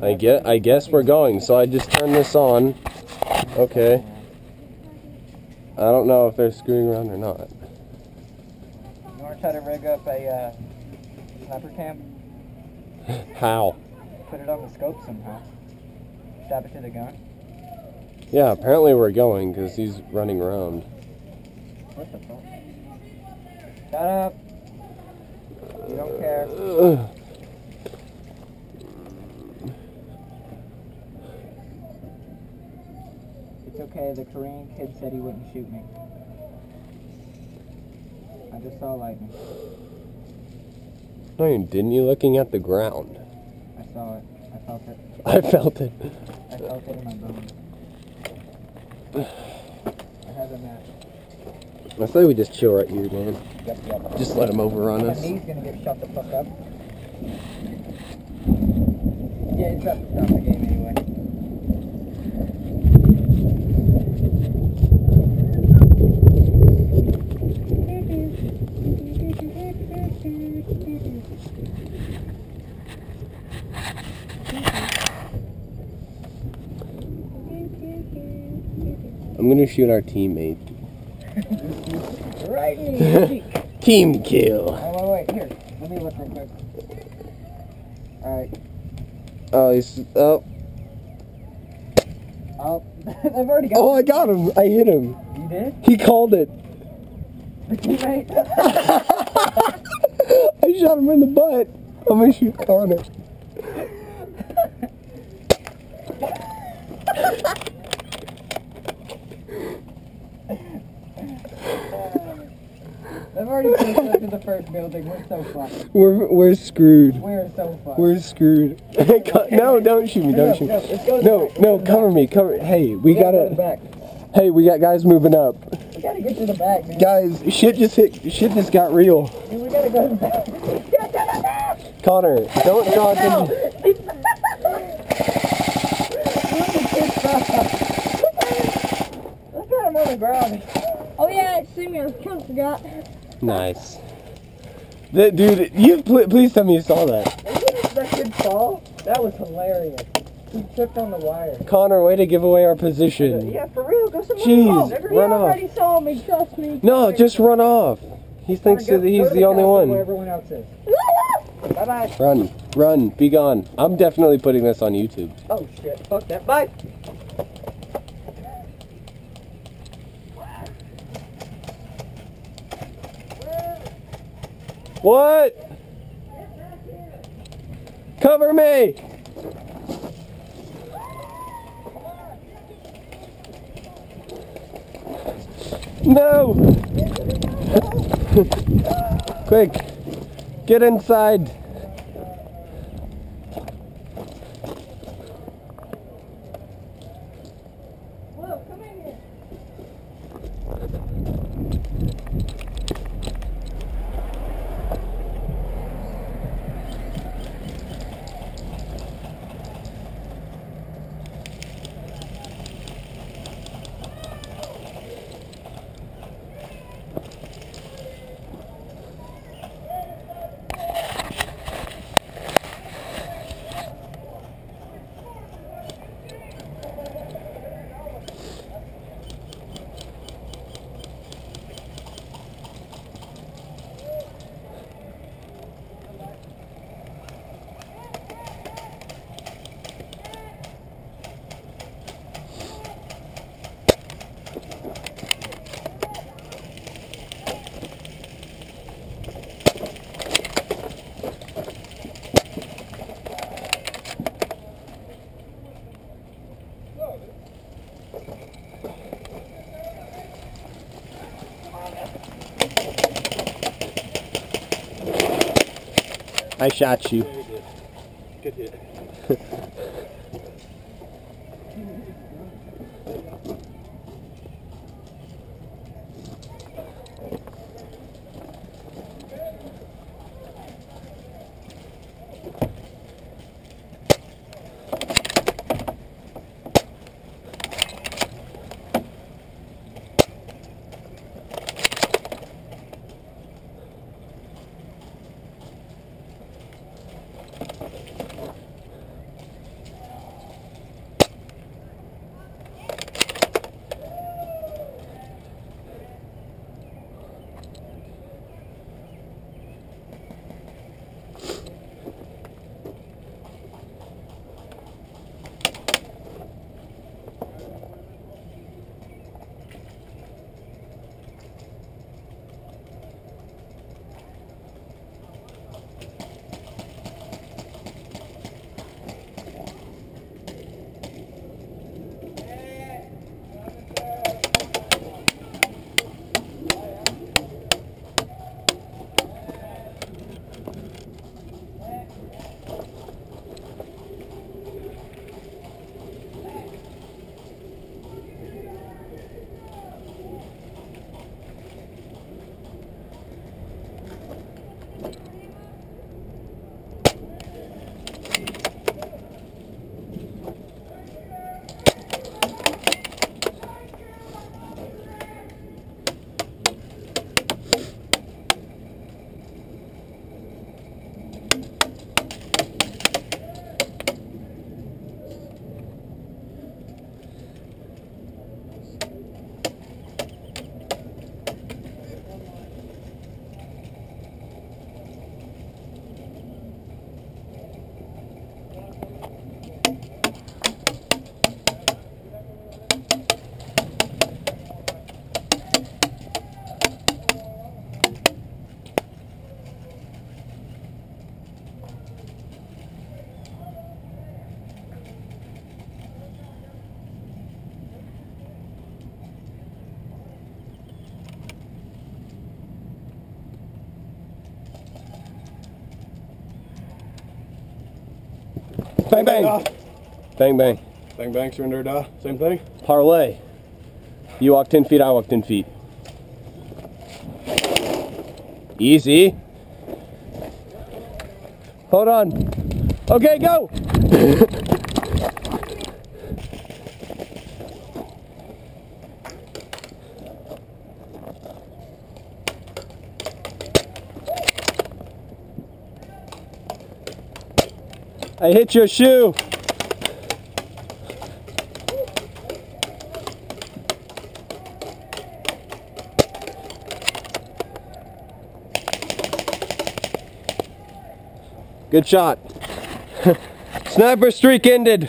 I guess we're going, so I just turned this on. Okay. I don't know if they're screwing around or not. You want to try to rig up a sniper cam? How? Put it on the scope somehow. Stab it to the gun. Yeah, apparently we're going because he's running around. What the fuck? Shut up. You don't care. It's okay, the Korean kid said he wouldn't shoot me. I just saw lightning. No, you didn't. You looking at the ground? I saw it. I felt it. I felt it. I felt it in my bones. I have a match. I say we just chill right here, man. Yep. Just let him overrun My us. knee's gonna get shut the fuck up. Yeah, it's up to stop the game anyway. I'm gonna shoot our teammate. Right in the cheek. Team kill. Oh, wait, here. Let me look real quick. Alright. Oh, he's... Oh. Oh, I've already got Oh, I got him. I hit him. You did? He called it. The teammate? I shot him in the butt. I'm gonna shoot Connor. I've already pushed up to the first building. We're so fucked. We're screwed. We're so fucked. We're screwed. No, don't shoot me. Don't shoot me. No, cover me. Cover. Hey, we gotta. Back. Hey, we got guys moving up. We gotta get to the back, man. Guys, shit just got real. Dude, we gotta go to the back. Get to the back! Connor, don't talk to me. Look at him on the ground. Oh yeah, it's me. I kind of forgot. Nice. Dude, you please tell me you saw that. Did that kid fall? That was hilarious. He tripped on the wire. Connor, way to give away our position. Yeah, for real. Go somewhere Jeez, else. run off. already saw me. Trust me. No, just run off. He thinks that he's the only Where one. everyone else is. Bye-bye. Run, be gone. I'm definitely putting this on YouTube. Oh, shit. Fuck that. Bye. What? Cover me! No! Quick! Get inside! Whoa, come in here. I shot you. Good hit. Bang bang. Bang bang. Bang bang, surrender, same thing? Parlay. You walk 10 feet, I walk 10 feet. Easy. Hold on. Okay, go! I hit your shoe. Good shot. Sniper streak ended.